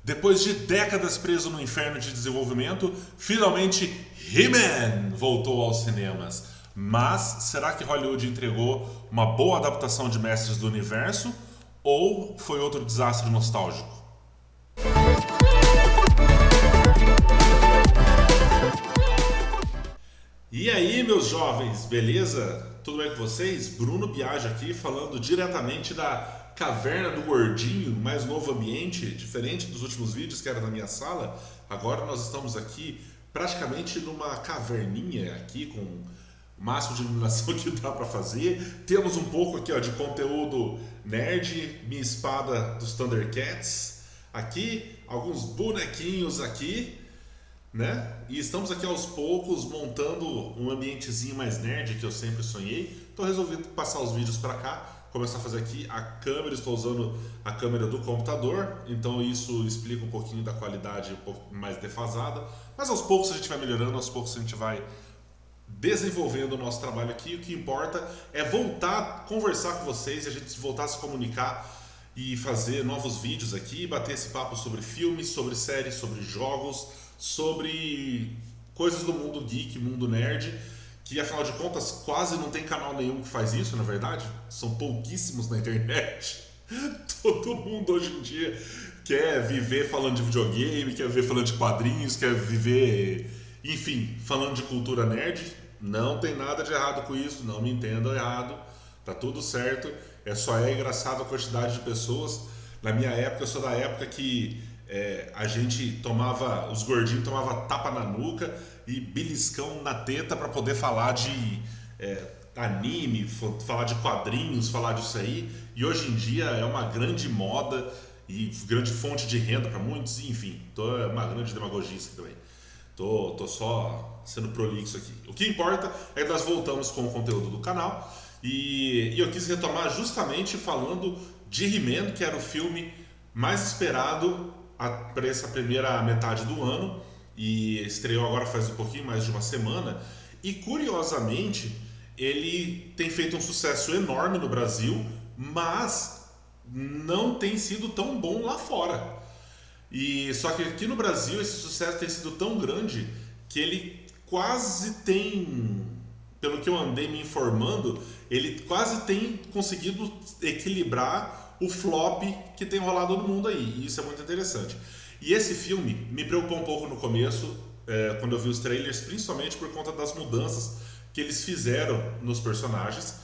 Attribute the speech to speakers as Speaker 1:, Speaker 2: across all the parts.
Speaker 1: Depois de décadas preso no inferno de desenvolvimento, finalmente He-Man voltou aos cinemas. Mas será que Hollywood entregou uma boa adaptação de Mestres do Universo ou foi outro desastre nostálgico? E aí, meus jovens, beleza? Tudo bem com vocês? Bruno Biagi aqui, falando diretamente da Caverna do Gordinho, mais novo ambiente, diferente dos últimos vídeos que era na minha sala. Agora nós estamos aqui praticamente numa caverninha aqui com o máximo de iluminação que dá para fazer. Temos um pouco aqui ó, de conteúdo nerd, minha espada dos Thundercats aqui, alguns bonequinhos aqui, né? E estamos aqui aos poucos montando um ambientezinho mais nerd que eu sempre sonhei. Então resolvi passar os vídeos para cá, começar a fazer aqui a câmera. Estou usando a câmera do computador, então isso explica um pouquinho da qualidade um pouco mais defasada. Mas aos poucos a gente vai melhorando, aos poucos a gente vai desenvolvendo o nosso trabalho aqui. O que importa é voltar a conversar com vocês e a gente voltar a se comunicar e fazer novos vídeos aqui, bater esse papo sobre filmes, sobre séries, sobre jogos, sobre coisas do mundo geek, mundo nerd, que afinal de contas quase não tem canal nenhum que faz isso, na verdade. São pouquíssimos na internet. Todo mundo hoje em dia quer viver falando de videogame, quer viver falando de quadrinhos, quer viver, enfim, falando de cultura nerd. Não tem nada de errado com isso, não me entendam errado, tá tudo certo. Só é engraçado a quantidade de pessoas. Na minha época, eu sou da época que a gente tomava, os gordinhos tomavam tapa na nuca e beliscão na teta para poder falar de anime, falar de quadrinhos, falar disso aí. E hoje em dia é uma grande moda e grande fonte de renda para muitos. Enfim, é uma grande demagogia isso também. Tô só sendo prolixo aqui. O que importa é que nós voltamos com o conteúdo do canal e eu quis retomar justamente falando de He-Man, que era o filme mais esperado para essa primeira metade do ano e estreou agora faz um pouquinho mais de uma semana. E curiosamente ele tem feito um sucesso enorme no Brasil, mas não tem sido tão bom lá fora. E só que aqui no Brasil esse sucesso tem sido tão grande que ele quase tem, pelo que eu andei me informando, ele quase tem conseguido equilibrar o flop que tem rolado no mundo aí. E isso é muito interessante. E esse filme me preocupou um pouco no começo, quando eu vi os trailers, principalmente por conta das mudanças que eles fizeram nos personagens,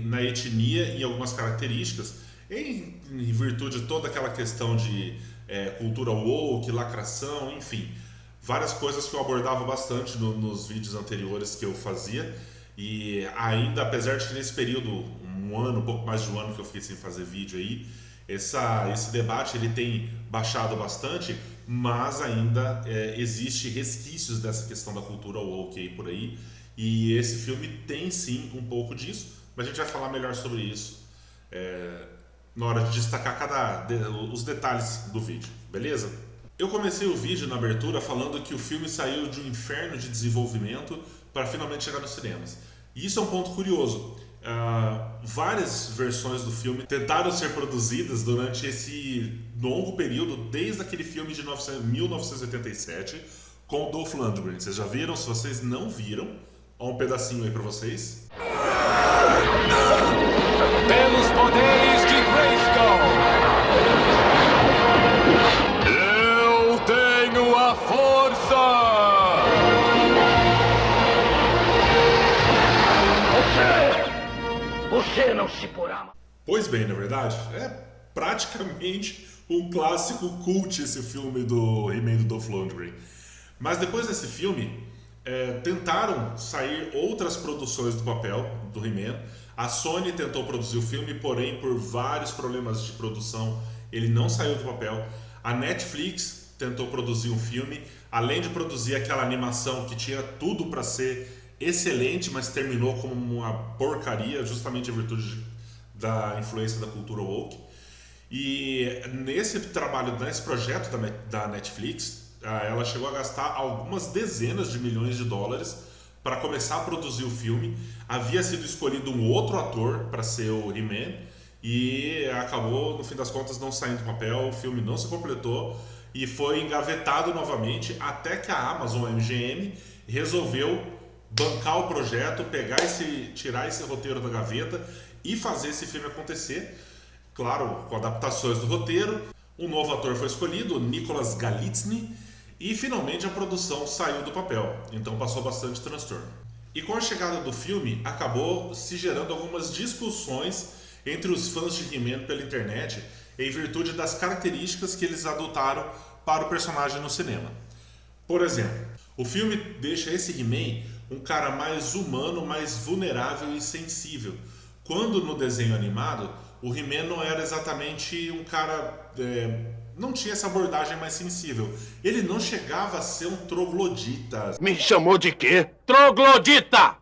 Speaker 1: na etnia e algumas características, em virtude de toda aquela questão de cultura woke, lacração, enfim, várias coisas que eu abordava bastante nos vídeos anteriores que eu fazia. E ainda, apesar de que nesse período, um pouco mais de um ano que eu fiquei sem fazer vídeo aí, esse debate ele tem baixado bastante, mas ainda existe resquícios dessa questão da cultura woke aí por aí. E esse filme tem sim um pouco disso, mas a gente vai falar melhor sobre isso na hora de destacar os detalhes do vídeo, beleza? Eu comecei o vídeo na abertura falando que o filme saiu de um inferno de desenvolvimento para finalmente chegar nos cinemas. E isso é um ponto curioso. Várias versões do filme tentaram ser produzidas durante esse longo período, desde aquele filme de 1987 com o Dolph Lundgren. Vocês já viram? Se vocês não viram, ó um pedacinho aí para vocês.
Speaker 2: Pelos poderes de Grayskull, eu tenho a força!
Speaker 3: Você não se porá.
Speaker 1: Pois bem, na verdade, é praticamente um clássico cult esse filme do He-Man do Dolph Lundgren. Mas depois desse filme, tentaram sair outras produções do papel do He-Man. A Sony tentou produzir o filme, porém por vários problemas de produção ele não saiu do papel. A Netflix tentou produzir um filme, além de produzir aquela animação que tinha tudo para ser excelente, mas terminou como uma porcaria, justamente em virtude da influência da cultura woke. E nesse trabalho, nesse projeto da Netflix, ela chegou a gastar algumas dezenas de milhões de dólares para começar a produzir o filme. Havia sido escolhido um outro ator para ser o He-Man e acabou, no fim das contas, não saindo do papel. O filme não se completou. e foi engavetado novamente até que a Amazon, a MGM, resolveu bancar o projeto, tirar esse roteiro da gaveta e fazer esse filme acontecer. Claro, com adaptações do roteiro. Um novo ator foi escolhido, Nicholas Galitzine, e finalmente a produção saiu do papel, então passou bastante transtorno. E com a chegada do filme, acabou se gerando algumas discussões entre os fãs de He-Man pela internet, em virtude das características que eles adotaram para o personagem no cinema. Por exemplo, o filme deixa esse He-Man um cara mais humano, mais vulnerável e sensível, quando no desenho animado o He-Man não era exatamente um cara... não tinha essa abordagem mais sensível. Ele não chegava a ser um troglodita.
Speaker 3: Me chamou de quê?
Speaker 2: Troglodita!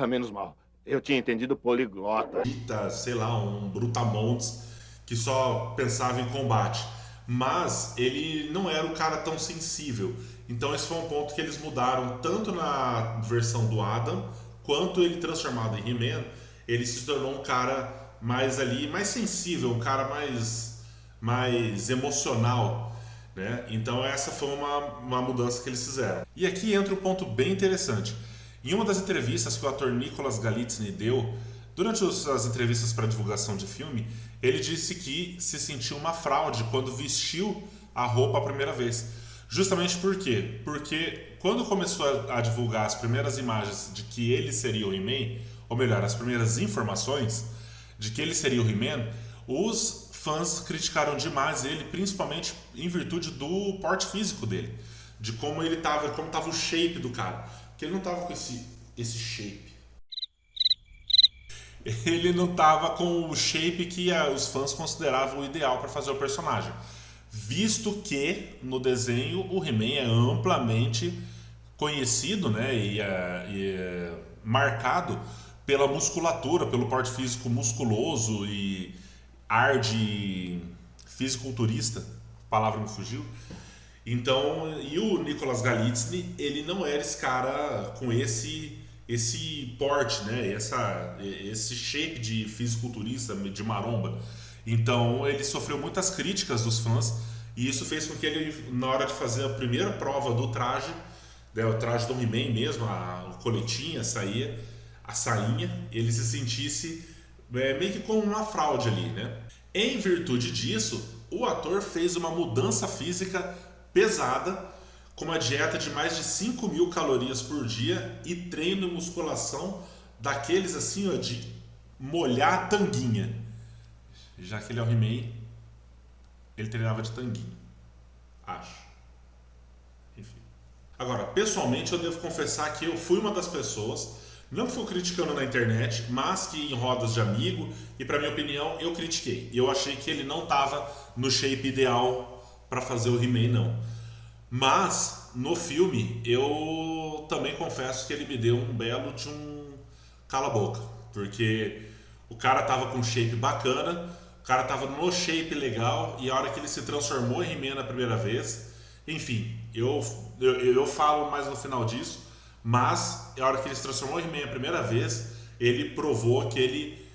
Speaker 3: Menos mal. Eu tinha entendido poliglota.
Speaker 1: Sei lá, um brutamontes que só pensava em combate. Mas ele não era um cara tão sensível. Então esse foi um ponto que eles mudaram tanto na versão do Adam, quanto ele transformado em He-Man, ele se tornou um cara mais sensível, um cara mais emocional, né? Então essa foi uma mudança que eles fizeram. E aqui entra um ponto bem interessante. Em uma das entrevistas que o ator Nicholas Galitzine deu, durante as entrevistas para divulgação de filme, ele disse que se sentiu uma fraude quando vestiu a roupa a primeira vez. Justamente por quê? Porque quando começou a divulgar as primeiras imagens de que ele seria o He-Man, ou melhor, as primeiras informações de que ele seria o He-Man, os fãs criticaram demais ele, principalmente em virtude do porte físico dele, de como ele estava, como estava o shape do cara, porque ele não estava com esse shape. Ele não estava com o shape que os fãs consideravam o ideal para fazer o personagem, visto que no desenho o He-Man é amplamente conhecido, né, e marcado pela musculatura, pelo porte físico musculoso e ar de fisiculturista, a palavra me fugiu. Então, e o Nicholas Galitzine, ele não era esse cara com esse porte, né? Esse shape de fisiculturista, de maromba. Então, ele sofreu muitas críticas dos fãs e isso fez com que ele, na hora de fazer a primeira prova do traje, né, o traje do He-Man mesmo, o coletinho, a sainha, ele se sentisse meio que como uma fraude ali, né? Em virtude disso, o ator fez uma mudança física pesada, com uma dieta de mais de 5.000 calorias por dia e treino e musculação daqueles assim, ó, de molhar a tanguinha. Já que ele é o He-Man, ele treinava de tanguinha, acho. Enfim. Agora, pessoalmente, eu devo confessar que eu fui uma das pessoas, não que fui criticando na internet, mas que em rodas de amigo, e pra minha opinião, eu critiquei. Eu achei que ele não estava no shape ideal para fazer o He-Man, não. Mas, no filme, eu também confesso que ele me deu um belo de um cala-boca. Porque o cara tava com um shape bacana, o cara tava no shape legal, e a hora que ele se transformou em He-Man na primeira vez, enfim, eu falo mais no final disso, mas a hora que ele se transformou em He-Man a primeira vez, ele provou que ele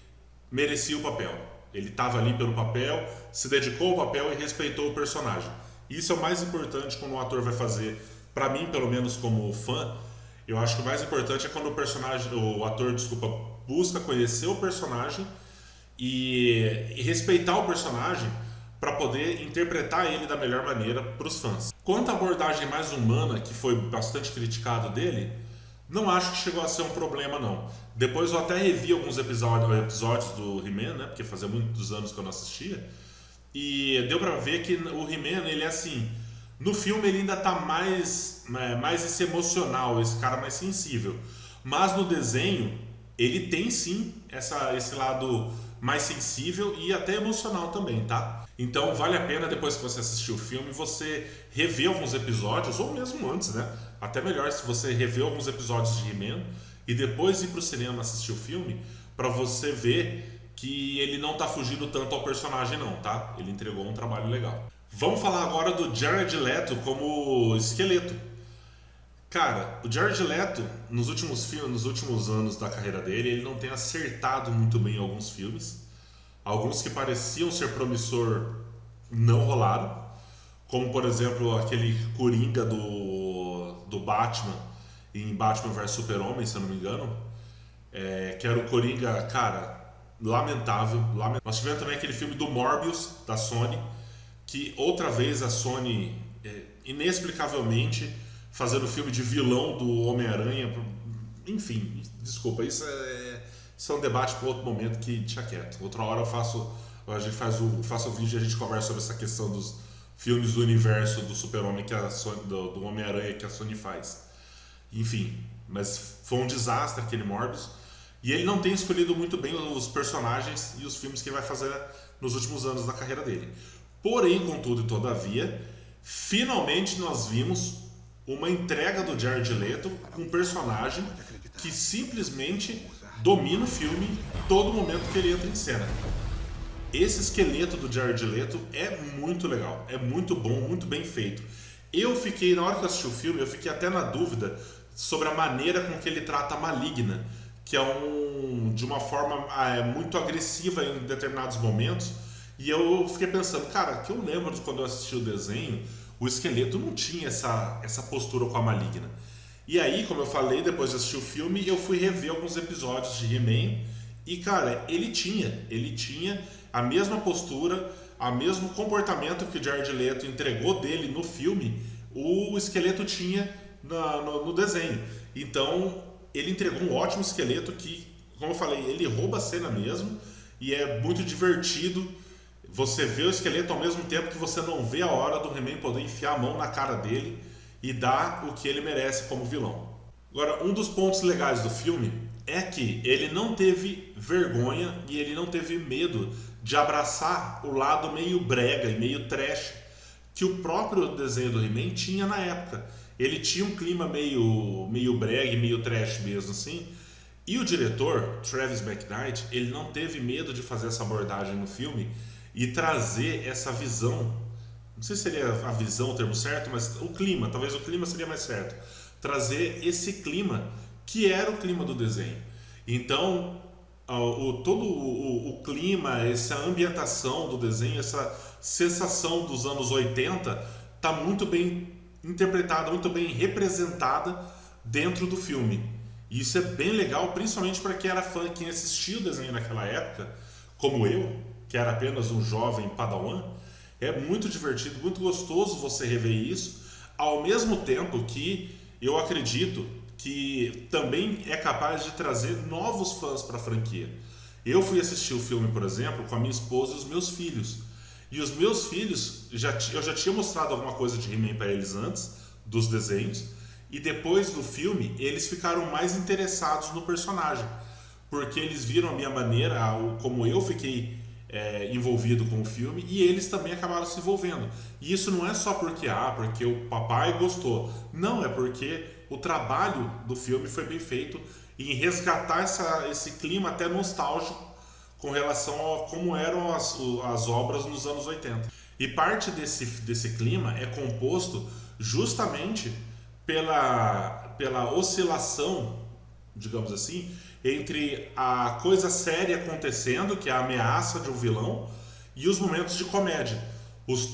Speaker 1: merecia o papel. Ele estava ali pelo papel, se dedicou ao papel e respeitou o personagem. Isso é o mais importante quando um ator vai fazer. Para mim, pelo menos como fã, eu acho que o mais importante é quando o ator busca conhecer o personagem e respeitar o personagem para poder interpretar ele da melhor maneira para os fãs. Quanto à abordagem mais humana, que foi bastante criticado dele, não acho que chegou a ser um problema, não. Depois eu até revi alguns episódios do He-Man, né? Porque fazia muitos anos que eu não assistia. E deu pra ver que o He-Man, ele é assim... No filme ele ainda tá mais esse emocional, esse cara mais sensível. Mas no desenho, ele tem sim esse lado mais sensível e até emocional também, tá? Então vale a pena, depois que você assistir o filme, você rever alguns episódios, ou mesmo antes, né? Até melhor se você rever alguns episódios de He-Man e depois ir pro cinema assistir o filme, pra você ver que ele não tá fugindo tanto ao personagem não, tá? Ele entregou um trabalho legal. Vamos falar agora do Jared Leto como Esqueleto. Cara, o Jared Leto, nos últimos anos da carreira dele, ele não tem acertado muito bem em alguns filmes. Alguns que pareciam ser promissor não rolaram. como por exemplo aquele Coringa do Batman em Batman vs Super-Homem, se eu não me engano, que era o Coringa, cara, lamentável. Nós tivemos também aquele filme do Morbius, da Sony, que outra vez a Sony, inexplicavelmente, fazendo filme de vilão do Homem-Aranha. Enfim, desculpa, isso é um debate para outro momento que deixa quieto. Outra hora a gente faz o vídeo e a gente conversa sobre essa questão dos filmes do universo do Super-Homem, do Homem-Aranha que a Sony faz. Enfim, mas foi um desastre aquele Morbius. E ele não tem escolhido muito bem os personagens e os filmes que ele vai fazer nos últimos anos da carreira dele. Porém, contudo e todavia, finalmente nós vimos uma entrega do Jared Leto com um personagem que simplesmente domina o filme todo momento que ele entra em cena. Esse esqueleto do Jared Leto é muito legal, é muito bom, muito bem feito. Na hora que eu assisti o filme, eu fiquei até na dúvida sobre a maneira com que ele trata a Maligna, que é de uma forma muito agressiva em determinados momentos. E eu fiquei pensando, cara, que eu lembro de quando eu assisti o desenho, o esqueleto não tinha essa postura com a Maligna. E aí, como eu falei, depois de assistir o filme, eu fui rever alguns episódios de He-Man e, cara, ele tinha a mesma postura, o mesmo comportamento que o Jared Leto entregou dele no filme, o esqueleto tinha no desenho. Então, ele entregou um ótimo esqueleto que, como eu falei, ele rouba a cena mesmo e é muito divertido você vê o esqueleto ao mesmo tempo que você não vê a hora do He-Man poder enfiar a mão na cara dele e dar o que ele merece como vilão. Agora, um dos pontos legais do filme é que ele não teve vergonha e ele não teve medo de abraçar o lado meio brega e meio trash que o próprio desenho do He-Man tinha na época. Ele tinha um clima meio brega e meio trash mesmo assim. E o diretor, Travis McKnight, ele não teve medo de fazer essa abordagem no filme e trazer essa visão. Não sei se seria a visão o termo certo, mas o clima, talvez o clima seria mais certo. Trazer esse clima que era o clima do desenho. Então, todo o clima, essa ambientação do desenho, essa sensação dos anos 80 está muito bem interpretada, muito bem representada dentro do filme. E isso é bem legal, principalmente para quem era fã, quem assistiu o desenho naquela época, como eu, que era apenas um jovem padawan. É muito divertido, muito gostoso você rever isso, ao mesmo tempo que eu acredito que também é capaz de trazer novos fãs para a franquia. Eu fui assistir o filme, por exemplo, com a minha esposa e os meus filhos. E os meus filhos, eu já tinha mostrado alguma coisa de He-Man para eles antes, dos desenhos, e depois do filme, eles ficaram mais interessados no personagem, porque eles viram a minha maneira, como eu fiquei envolvido com o filme, e eles também acabaram se envolvendo. E isso não é só porque o papai gostou. Não, é porque o trabalho do filme foi bem feito em resgatar esse clima até nostálgico com relação a como eram as obras nos anos 80. E parte desse clima é composto justamente pela oscilação, digamos assim, entre a coisa séria acontecendo, que é a ameaça de um vilão, e os momentos de comédia. Os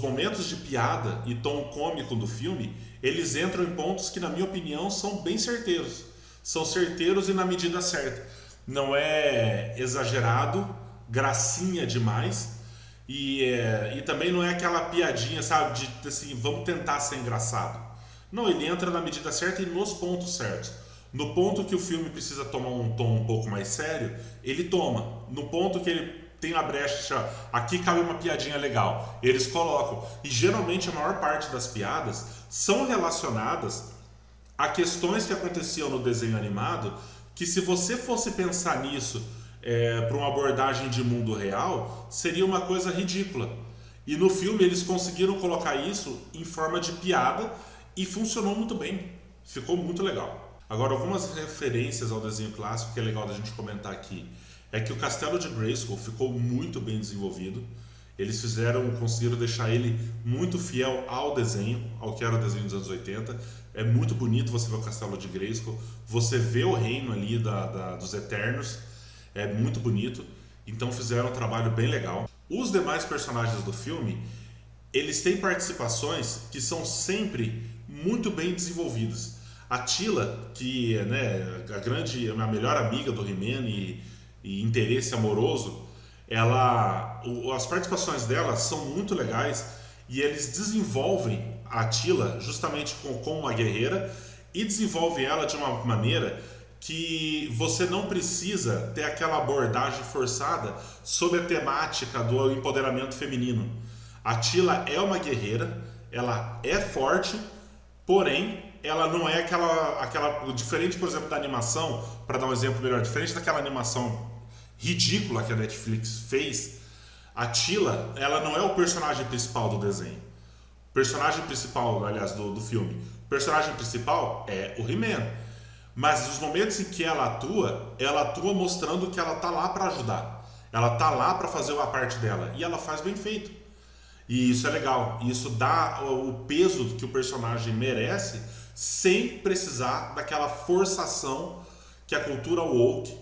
Speaker 1: momentos de piada e tom cômico do filme, eles entram em pontos que, na minha opinião, são bem certeiros. São certeiros e na medida certa. Não é exagerado, gracinha demais, e também não é aquela piadinha, sabe, de assim, vamos tentar ser engraçado. Não, ele entra na medida certa e nos pontos certos. No ponto que o filme precisa tomar um tom um pouco mais sério, ele toma. No ponto que ele tem a brecha, aqui cabe uma piadinha legal, eles colocam. E geralmente a maior parte das piadas são relacionadas a questões que aconteciam no desenho animado, que se você fosse pensar nisso para uma abordagem de mundo real, seria uma coisa ridícula. E no filme eles conseguiram colocar isso em forma de piada e funcionou muito bem. Ficou muito legal. Agora, algumas referências ao desenho clássico que é legal da gente comentar aqui é que o Castelo de Grayskull ficou muito bem desenvolvido. Eles conseguiram deixar ele muito fiel ao desenho, ao que era o desenho dos anos 80. É muito bonito você ver o Castelo de Grayskull, você vê o reino ali dos Eternos, é muito bonito. Então fizeram um trabalho bem legal. Os demais personagens do filme, eles têm participações que são sempre muito bem desenvolvidas. A Teela, que é, né, a melhor amiga do He-Man e interesse amoroso, as participações dela são muito legais e eles desenvolvem a Teela justamente como uma guerreira e desenvolvem ela de uma maneira que você não precisa ter aquela abordagem forçada sobre a temática do empoderamento feminino. A Teela é uma guerreira, ela é forte, porém ela não é aquela diferente, por exemplo, da animação, para dar um exemplo melhor, diferente daquela animação ridícula que a Netflix fez. A Teela, ela não é o personagem principal do desenho. O personagem principal, aliás, do filme. O personagem principal é o He-Man. Mas nos momentos em que ela atua mostrando que ela tá lá para ajudar. Ela tá lá para fazer a parte dela. E ela faz bem feito. E isso é legal. Isso dá o peso que o personagem merece sem precisar daquela forçação que a cultura woke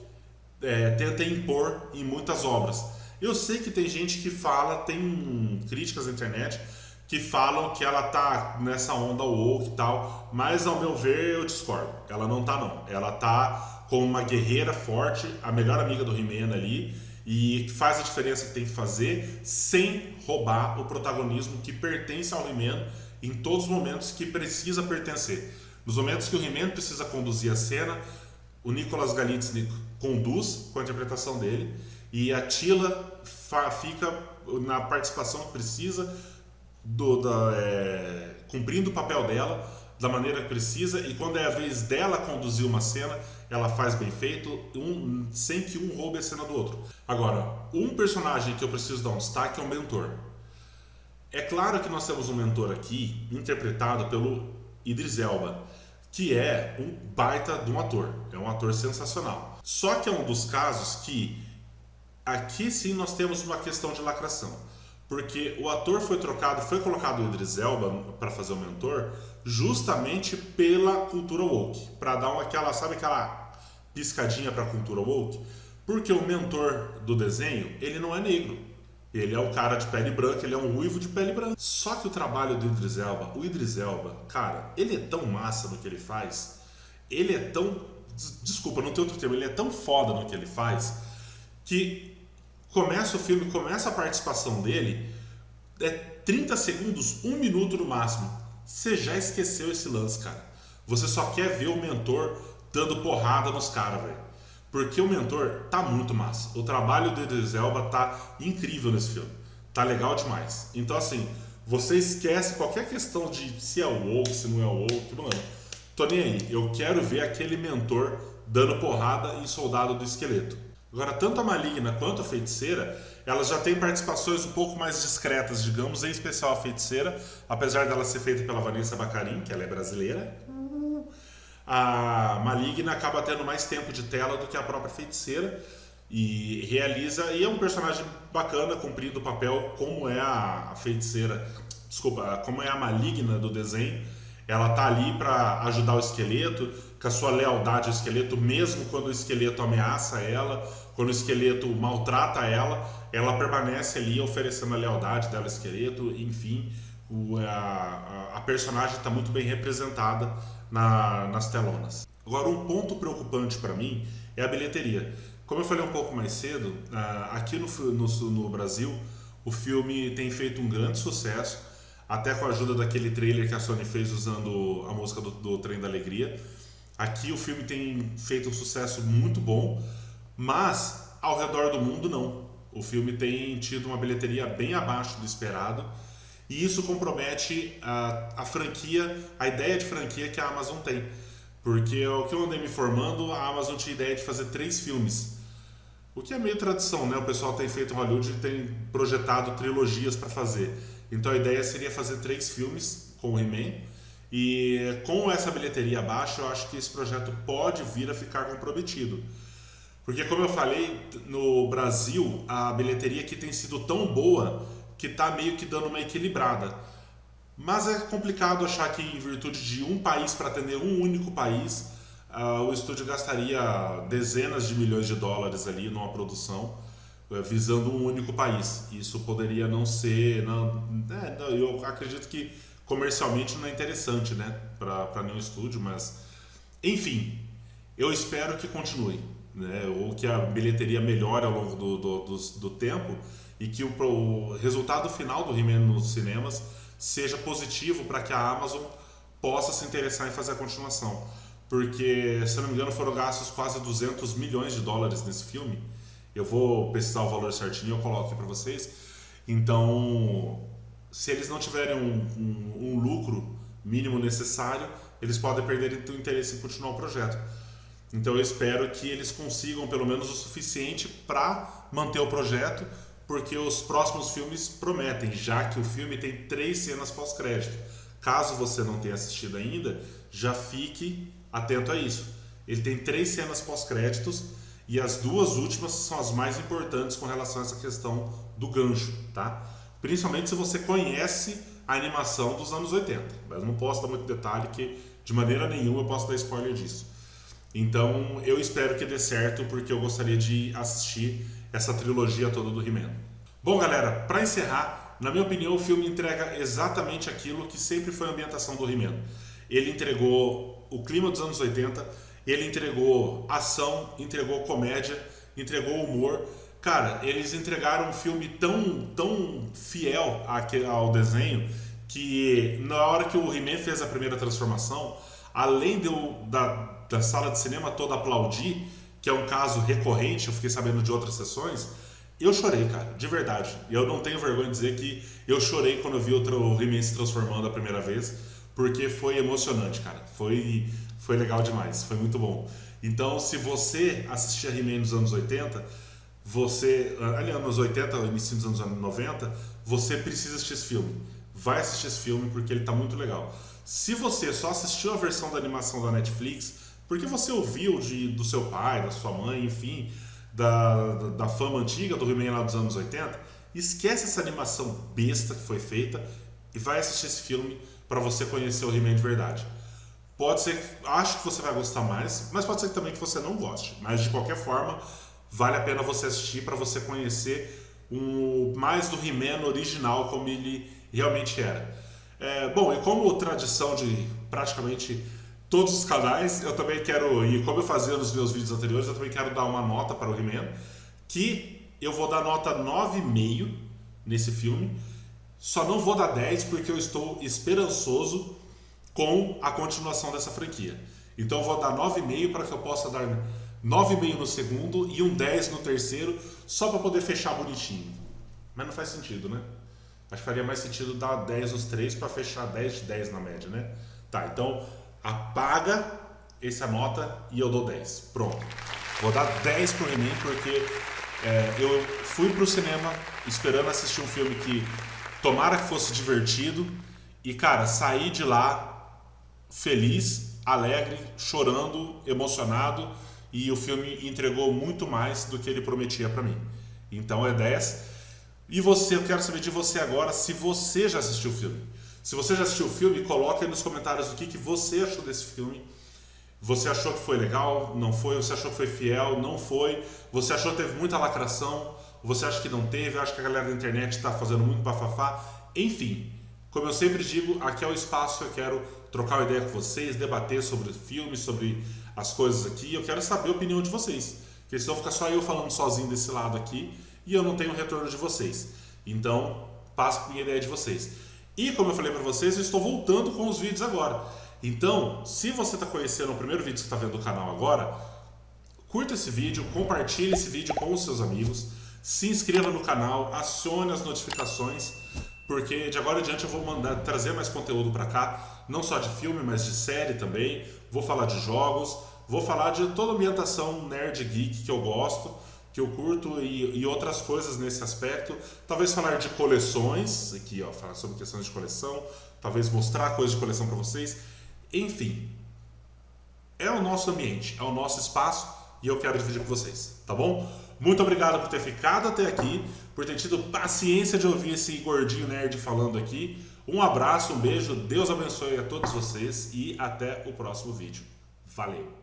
Speaker 1: tenta impor em muitas obras. Eu sei que tem gente que fala, tem críticas na internet que falam que ela tá nessa onda woke e tal, mas ao meu ver eu discordo. Ela não tá não. Ela tá como uma guerreira forte, a melhor amiga do He-Man ali, e faz a diferença que tem que fazer sem roubar o protagonismo que pertence ao He-Man em todos os momentos que precisa pertencer. Nos momentos que o He-Man precisa conduzir a cena, o Nicolas Galitzine conduz com a interpretação dele e a Teela fica na participação que precisa, cumprindo o papel dela da maneira que precisa, e quando é a vez dela conduzir uma cena, ela faz bem feito, sem que um roube a cena do outro. Agora, um personagem que eu preciso dar um destaque é o mentor. É claro que nós temos um mentor aqui, interpretado pelo Idris Elba, que é um baita de um ator, é um ator sensacional. Só que é um dos casos que, aqui sim nós temos uma questão de lacração, porque o ator foi colocado o Idris Elba para fazer o mentor, justamente pela cultura woke, para dar aquela piscadinha para a cultura woke, porque o mentor do desenho, ele não é negro. Ele é um cara de pele branca, ele é um ruivo de pele branca. Só que o trabalho do Idris Elba, o Idris Elba, cara, ele é tão massa no que ele faz, ele é tão, desculpa, não tem outro termo, ele é tão foda no que ele faz, que começa o filme, começa a participação dele, 30 segundos, 1 minuto no máximo, você já esqueceu esse lance, cara. Você só quer ver o mentor dando porrada nos caras, velho. Porque o mentor tá muito massa. O trabalho do Idris Elba tá incrível nesse filme. Tá legal demais. Então, assim, você esquece qualquer questão de se é woke, se não é woke. Mano, tô nem aí. Eu quero ver aquele mentor dando porrada em Soldado do Esqueleto. Agora, tanto a Maligna quanto a Feiticeira, elas já têm participações um pouco mais discretas, digamos, em especial a Feiticeira, apesar dela ser feita pela Vanessa Baccarin, que ela é brasileira. A Maligna acaba tendo mais tempo de tela do que a própria Feiticeira e é um personagem bacana, cumprindo o papel como é a Feiticeira, como é a Maligna do desenho. Ela tá ali para ajudar o esqueleto, com a sua lealdade ao esqueleto, mesmo quando o esqueleto ameaça ela, quando o esqueleto maltrata ela, ela permanece ali oferecendo a lealdade dela ao esqueleto. Enfim, a personagem está muito bem representada nas telonas. Agora, um ponto preocupante para mim é a bilheteria. Como eu falei um pouco mais cedo, aqui no Brasil, o filme tem feito um grande sucesso, até com a ajuda daquele trailer que a Sony fez usando a música do Trem da Alegria. Aqui o filme tem feito um sucesso muito bom, mas ao redor do mundo não. O filme tem tido uma bilheteria bem abaixo do esperado, e isso compromete a franquia, a ideia de franquia que a Amazon tem. Porque o que eu andei me informando, a Amazon tinha ideia de fazer 3 filmes. O que é meio tradição, né? O pessoal tem feito em Hollywood e tem projetado trilogias para fazer. Então a ideia seria fazer 3 filmes com o He-Man. E com essa bilheteria baixa, eu acho que esse projeto pode vir a ficar comprometido. Porque, como eu falei, no Brasil, a bilheteria aqui tem sido tão boa que está meio que dando uma equilibrada. Mas é complicado achar que, em virtude de um país para atender um único país, o estúdio gastaria dezenas de milhões de dólares ali numa produção, visando um único país. Isso poderia não ser... eu acredito que comercialmente não é interessante, né, para nenhum estúdio, mas... Enfim, eu espero que continue, né, ou que a bilheteria melhore ao longo do tempo e que o resultado final do He-Man nos cinemas seja positivo para que a Amazon possa se interessar em fazer a continuação. Porque, se eu não me engano, foram gastos quase 200 milhões de dólares nesse filme. Eu vou pesquisar o valor certinho e eu coloco aqui para vocês. Então, se eles não tiverem um lucro mínimo necessário, eles podem perder o interesse em continuar o projeto. Então eu espero que eles consigam pelo menos o suficiente para manter o projeto, porque os próximos filmes prometem, já que o filme tem 3 cenas pós-crédito. Caso você não tenha assistido ainda, já fique atento a isso. Ele tem 3 cenas pós-créditos e as 2 últimas são as mais importantes com relação a essa questão do gancho, tá? Principalmente se você conhece a animação dos anos 80. Mas não posso dar muito detalhe, que de maneira nenhuma eu posso dar spoiler disso. Então eu espero que dê certo, porque eu gostaria de assistir essa trilogia toda do He-Man. Bom, galera, para encerrar, na minha opinião o filme entrega exatamente aquilo que sempre foi a ambientação do He-Man. Ele entregou o clima dos anos 80, ele entregou ação, entregou comédia, entregou humor. Cara, eles entregaram um filme tão fiel ao desenho que na hora que o He-Man fez a primeira transformação, além da sala de cinema toda aplaudir, que é um caso recorrente, eu fiquei sabendo de outras sessões, eu chorei, cara, de verdade. Eu não tenho vergonha de dizer que eu chorei quando eu vi o He-Man se transformando a primeira vez, porque foi emocionante, cara. Foi legal demais, foi muito bom. Então, se você assistia He-Man nos anos 80, anos 80, início dos anos 90, você precisa assistir esse filme. Vai assistir esse filme porque ele tá muito legal. Se você só assistiu a versão da animação da Netflix, porque você ouviu do seu pai, da sua mãe, enfim, da fama antiga do He-Man lá dos anos 80, esquece essa animação besta que foi feita e vai assistir esse filme para você conhecer o He-Man de verdade. Pode ser, acho que você vai gostar mais, mas pode ser também que você não goste. Mas de qualquer forma, vale a pena você assistir para você conhecer mais do He-Man original, como ele realmente era. Bom, e como tradição de praticamente todos os canais, eu também quero, e como eu fazia nos meus vídeos anteriores, eu também quero dar uma nota para o He-Man, que eu vou dar nota 9,5 nesse filme. Só não vou dar 10 porque eu estou esperançoso com a continuação dessa franquia. Então eu vou dar 9,5 para que eu possa dar 9,5 no segundo e um 10 no terceiro, só para poder fechar bonitinho. Mas não faz sentido, né? Acho que faria mais sentido dar 10 nos 3 para fechar 10 de 10 na média, né? Tá, então apaga essa nota e eu dou 10. Pronto. Vou dar 10 pro He-Man porque eu fui pro cinema esperando assistir um filme que tomara que fosse divertido e, cara, saí de lá feliz, alegre, chorando, emocionado, e o filme entregou muito mais do que ele prometia pra mim. Então é 10. E você, eu quero saber de você agora se você já assistiu o filme. Se você já assistiu o filme, coloque aí nos comentários o que você achou desse filme. Você achou que foi legal? Não foi? Você achou que foi fiel? Não foi? Você achou que teve muita lacração? Você acha que não teve? Eu acho que a galera da internet está fazendo muito bafafá. Enfim, como eu sempre digo, aqui é o espaço que eu quero trocar uma ideia com vocês, debater sobre o filme, sobre as coisas aqui. Eu quero saber a opinião de vocês, porque senão fica só eu falando sozinho desse lado aqui e eu não tenho o retorno de vocês. Então, passo com a ideia de vocês. E como eu falei para vocês, eu estou voltando com os vídeos agora. Então, se você está conhecendo o primeiro vídeo que você está vendo do canal agora, curta esse vídeo, compartilhe esse vídeo com os seus amigos, se inscreva no canal, acione as notificações, porque de agora em diante eu vou trazer mais conteúdo para cá, não só de filme, mas de série também. Vou falar de jogos, vou falar de toda a ambientação nerd geek que eu gosto, que eu curto e outras coisas nesse aspecto. Talvez falar de coleções, aqui ó, falar sobre questões de coleção, talvez mostrar coisas de coleção para vocês. Enfim, é o nosso ambiente, é o nosso espaço e eu quero dividir com vocês, tá bom? Muito obrigado por ter ficado até aqui, por ter tido paciência de ouvir esse gordinho nerd falando aqui. Um abraço, um beijo, Deus abençoe a todos vocês e até o próximo vídeo. Valeu!